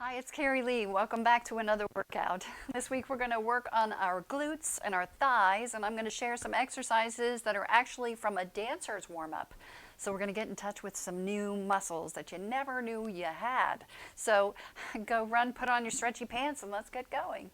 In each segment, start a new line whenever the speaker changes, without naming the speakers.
Hi, it's Karie-Lee. Welcome back to another workout. This week we're going to work on our glutes and our thighs, and I'm going to share some exercises that are actually from a dancer's warm-up. So we're going to get in touch with some new muscles that you never knew you had. So go run, put on your stretchy pants, and let's get going.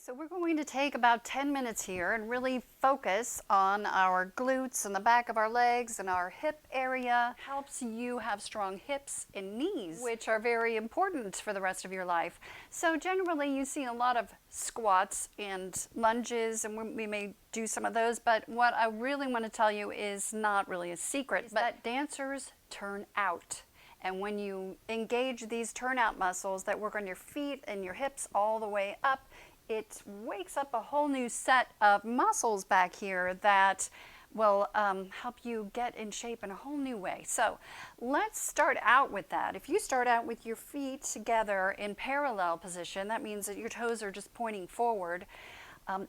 So we're going to take about 10 minutes here and really focus on our glutes and the back of our legs and our hip area. Helps you have strong hips and knees, which are very important for the rest of your life. So generally you see a lot of squats and lunges, and we may do some of those, but what I really want to tell you is not really a secret, but dancers turn out. And when you engage these turnout muscles that work on your feet and your hips all the way up, it wakes up a whole new set of muscles back here that will help you get in shape in a whole new way. So let's start out with that. If you start out with your feet together in parallel position, that means that your toes are just pointing forward.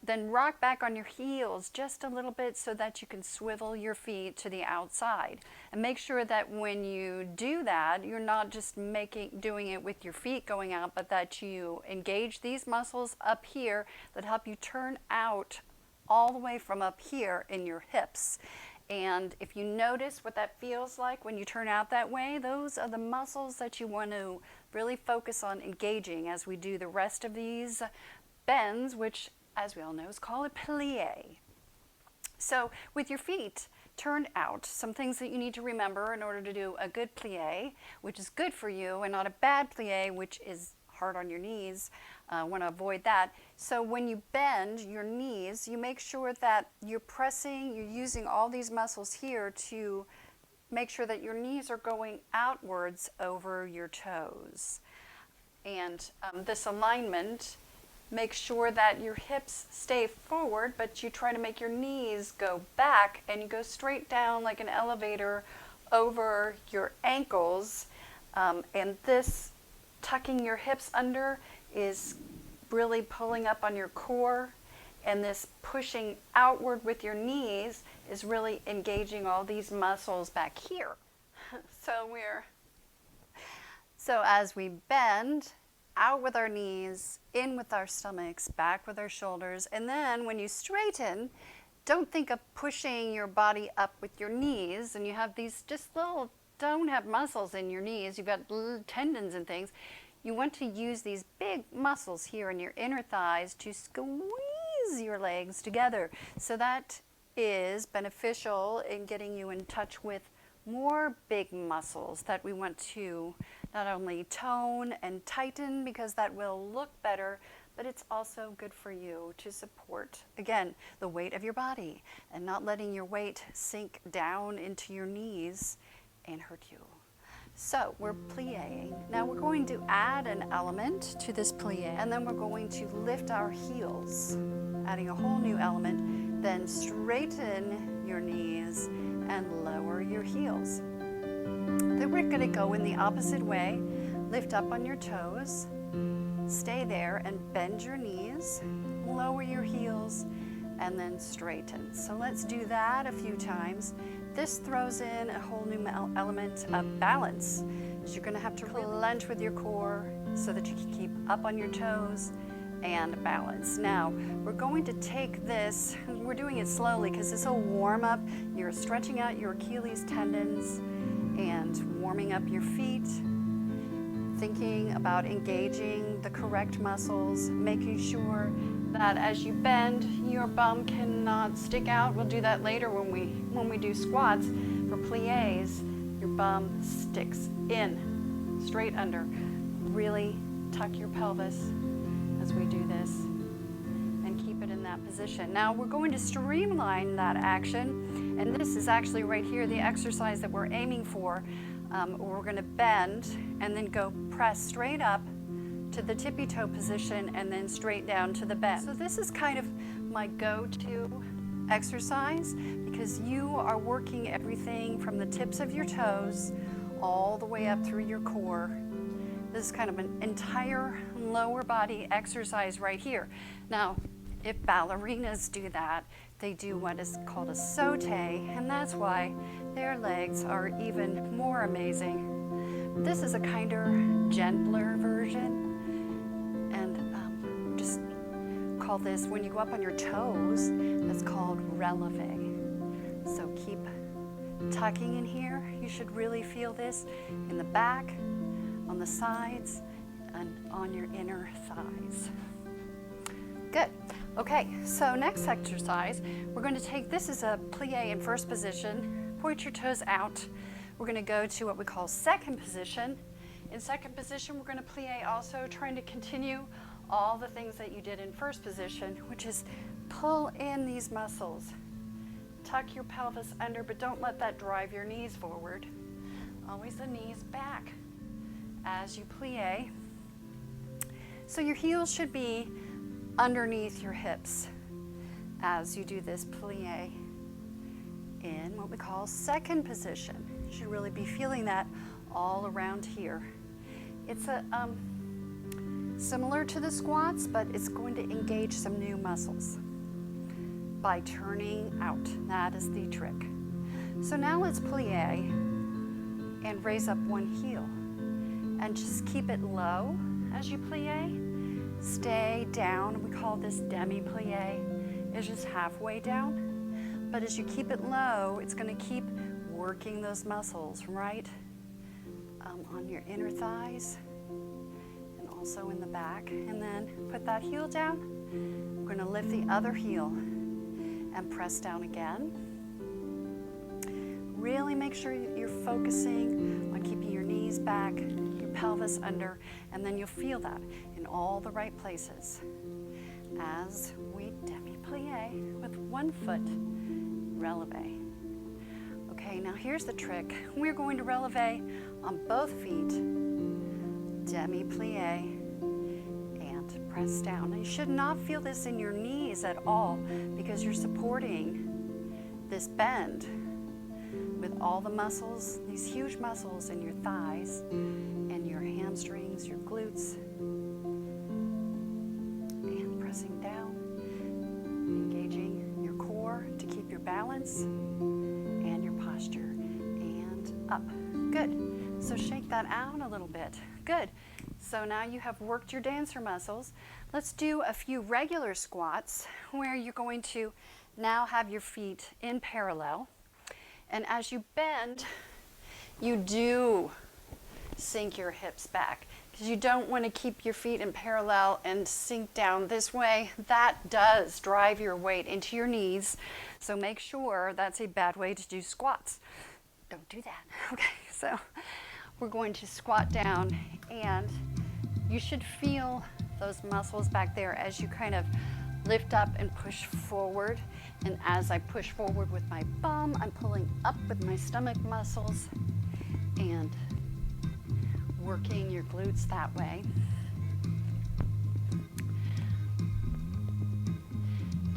Then rock back on your heels just a little bit so that you can swivel your feet to the outside. And make sure that when you do that, you're not just doing it with your feet going out, but that you engage these muscles up here that help you turn out all the way from up here in your hips. And if you notice what that feels like when you turn out that way, those are the muscles that you want to really focus on engaging as we do the rest of these bends, which, as we all know, is called a plie. So with your feet turned out, some things that you need to remember in order to do a good plie, which is good for you, and not a bad plie, which is hard on your knees. Want to avoid that. So when you bend your knees, you make sure that you're using all these muscles here to make sure that your knees are going outwards over your toes. And this alignment, make sure that your hips stay forward, but you try to make your knees go back, and you go straight down like an elevator over your ankles. And this tucking your hips under is really pulling up on your core, and this pushing outward with your knees is really engaging all these muscles back here. So as we bend, out with our knees, in with our stomachs, back with our shoulders, and then when you straighten, don't think of pushing your body up with your knees, and you have these don't have muscles in your knees, you've got little tendons and things. You want to use these big muscles here in your inner thighs to squeeze your legs together. So that is beneficial in getting you in touch with more big muscles that we want to not only tone and tighten, because that will look better, but it's also good for you to support, again, the weight of your body and not letting your weight sink down into your knees and hurt you. So we're plieing. Now we're going to add an element to this plie, and then we're going to lift our heels, adding a whole new element. Then straighten your knees and lower your heels. Then we're going to go in the opposite way. Lift up on your toes, stay there and bend your knees, lower your heels, and then straighten. So let's do that a few times. This throws in a whole new element of balance. So you're going to have to lunge with your core so that you can keep up on your toes and balance. Now, we're going to take this, we're doing it slowly because this will warm up. You're stretching out your Achilles tendons and warming up your feet, thinking about engaging the correct muscles, making sure that as you bend, your bum cannot stick out. We'll do that later when we do squats. For plies, your bum sticks in, straight under. Really tuck your pelvis as we do this and keep it in that position. Now we're going to streamline that action, and this is actually right here the exercise that we're aiming for. We're going to bend and then go press straight up to the tippy toe position and then straight down to the bend. So this is kind of my go-to exercise because you are working everything from the tips of your toes all the way up through your core, This is kind of an entire lower body exercise right here. Now, if ballerinas do that, they do what is called a saute, and that's why their legs are even more amazing. This is a kinder, gentler version, and just call this, when you go up on your toes, that's called releve. So keep tucking in here. You should really feel this in the back, on the sides, and on your inner thighs. Good. Okay, so next exercise, we're going to take, this is a plie in first position. Point your toes out. We're going to go to what we call second position. In second position, we're going to plie also, trying to continue all the things that you did in first position, which is pull in these muscles. Tuck your pelvis under, but don't let that drive your knees forward. Always the knees back as you plie. So your heels should be underneath your hips as you do this plie in what we call second position. You should really be feeling that all around here. It's a similar to the squats, but it's going to engage some new muscles by turning out. That is the trick. So now let's plie and raise up one heel and just keep it low as you plie. Stay down. We call this Demi Plie. It's just halfway down. But as you keep it low, it's going to keep working those muscles right on your inner thighs and also in the back. And then put that heel down. We're going to lift the other heel and press down again. Really make sure you're focusing on keeping your knees back, your pelvis under, and then you'll feel that in all the right places as we Demi Plie with one foot releve. Okay, now here's the trick. We're going to releve on both feet, Demi Plie, and press down. And you should not feel this in your knees at all because you're supporting this bend with all the muscles, these huge muscles in your thighs and your hamstrings, your glutes, and pressing down, engaging your core to keep your balance and your posture, and up. Good. So shake that out a little bit. Good. So now you have worked your dancer muscles. Let's do a few regular squats where you're going to now have your feet in parallel. And as you bend, you do sink your hips back because you don't want to keep your feet in parallel and sink down this way. That does drive your weight into your knees. So make sure that's a bad way to do squats. Don't do that. Okay, so we're going to squat down and you should feel those muscles back there as you kind of lift up and push forward. And as I push forward with my bum, I'm pulling up with my stomach muscles and working your glutes that way.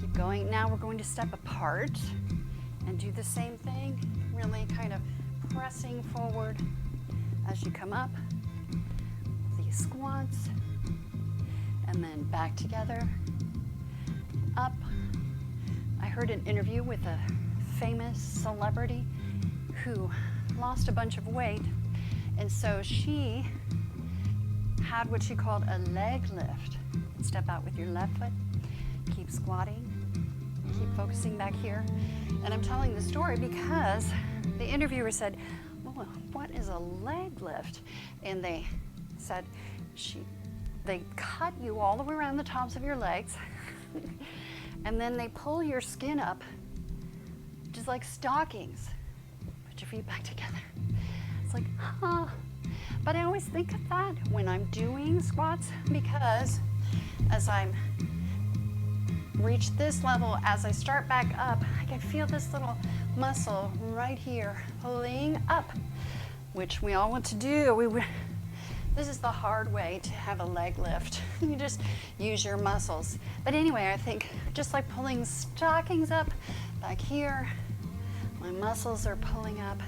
Keep going. Now we're going to step apart and do the same thing, really kind of pressing forward as you come up. These squats, and then back together, up. I heard an interview with a famous celebrity who lost a bunch of weight, and so she had what she called a leg lift. Step out with your left foot, keep squatting, keep focusing back here. And I'm telling the story because the interviewer said, "Oh, what is a leg lift?" And they said, they cut you all the way around the tops of your legs and then they pull your skin up just like stockings. Put your feet back together. It's like, huh. But I always think of that when I'm doing squats because as I'm reach this level, as I start back up, I can feel this little muscle right here pulling up, which we all want to do. This is the hard way to have a leg lift. You just use your muscles. But anyway, I think just like pulling stockings up back here, my muscles are pulling up.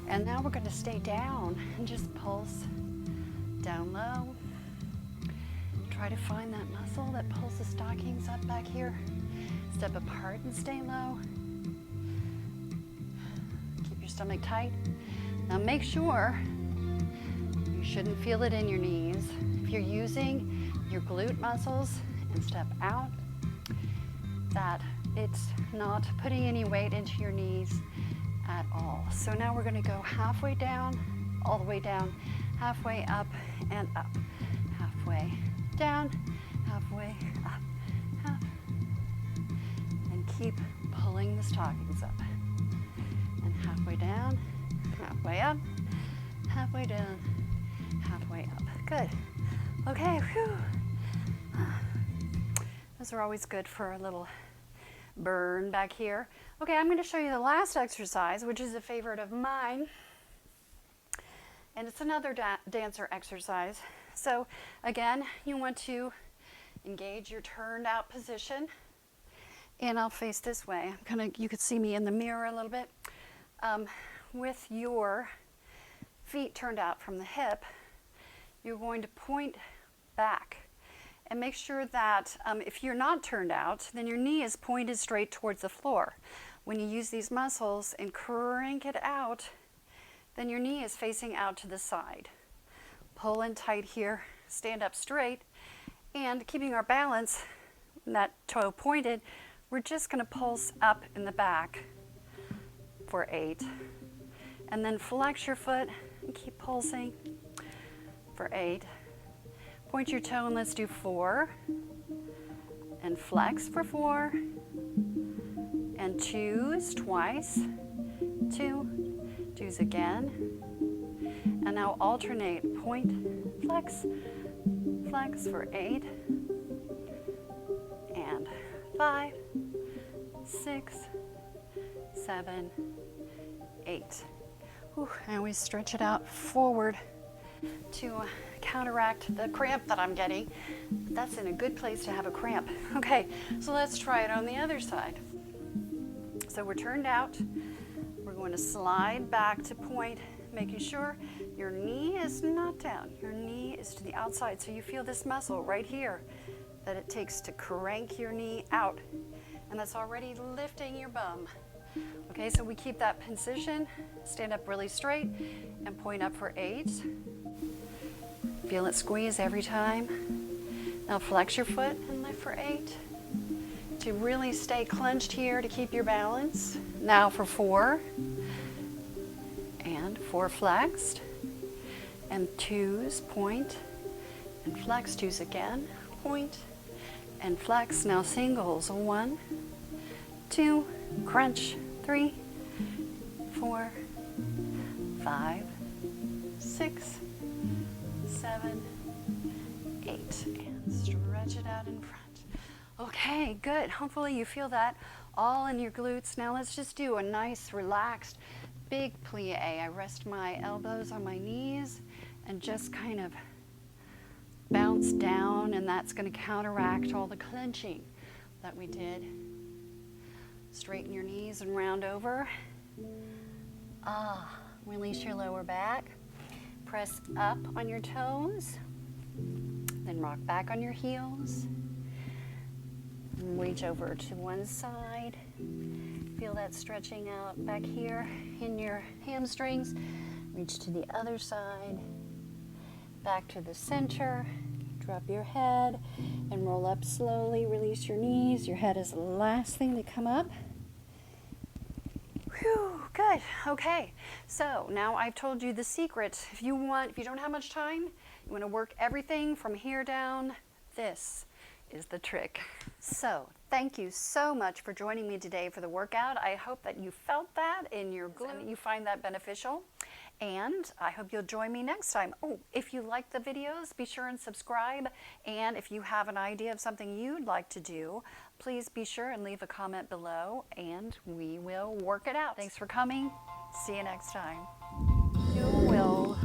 And now we're going to stay down and just pulse Down low. Try to find that muscle that pulls the stockings up back here. Step apart and stay low. Keep your stomach tight. Now make sure you shouldn't feel it in your knees. If you're using your glute muscles and step out, that it's not putting any weight into your knees at all. So now we're going to go halfway down, all the way down, halfway up and up, halfway down, halfway up, half, and keep pulling the stockings up. And halfway down, halfway up, halfway down, halfway up. Good. Okay, whew. Those are always good for a little burn back here. Okay, I'm going to show you the last exercise, which is a favorite of mine. And it's another dancer exercise. So again, you want to engage your turned out position. And I'll face this way. You could see me in the mirror a little bit. With your feet turned out from the hip, you're going to point back. And make sure that if you're not turned out, then your knee is pointed straight towards the floor. When you use these muscles and crank it out, then your knee is facing out to the side. Pull in tight here, stand up straight, and keeping our balance, that toe pointed, we're just going to pulse up in the back for 8. And then flex your foot and keep pulsing for 8. Point your toe and let's do 4. And flex for 4. And 2s twice. 2. 2s again. And now alternate. Point, flex, flex for 8. And 5, 6, 7, 8. Whew, and we stretch it out forward to counteract the cramp that I'm getting. That's in a good place to have a cramp. Okay, so let's try it on the other side. So we're turned out. We're going to slide back to point, making sure your knee is not down. Your knee is to the outside. So you feel this muscle right here that it takes to crank your knee out. And that's already lifting your bum. Okay, so we keep that position, stand up really straight, and point up for 8. Feel it squeeze every time. Now flex your foot and lift for 8. To really stay clenched here to keep your balance. Now for 4. And 4 flexed. And 2s, point. And flex, 2s again, point. And flex, now singles. 1, 2, crunch. 3, 4, 5, 6, 7, 8. And stretch it out in front. Okay, good. Hopefully you feel that all in your glutes. Now let's just do a nice, relaxed, big plie. I rest my elbows on my knees and just kind of bounce down, and that's going to counteract all the clenching that we did. Straighten your knees and round over. Release your lower back. Press up on your toes. Then rock back on your heels. Reach over to one side. Feel that stretching out back here in your hamstrings. Reach to the other side. Back to the center. Drop your head and roll up slowly. Release your knees. Your head is the last thing to come up. Whew, good. Okay, so now I've told you the secret. If you don't have much time, you want to work everything from here down, this is the trick. So thank you so much for joining me today for the workout. I hope that you felt that in your glute and you find that beneficial. And I hope you'll join me next time. Oh, if you like the videos, be sure and subscribe. And if you have an idea of something you'd like to do, please be sure and leave a comment below and we will work it out. Thanks for coming. See you next time. You will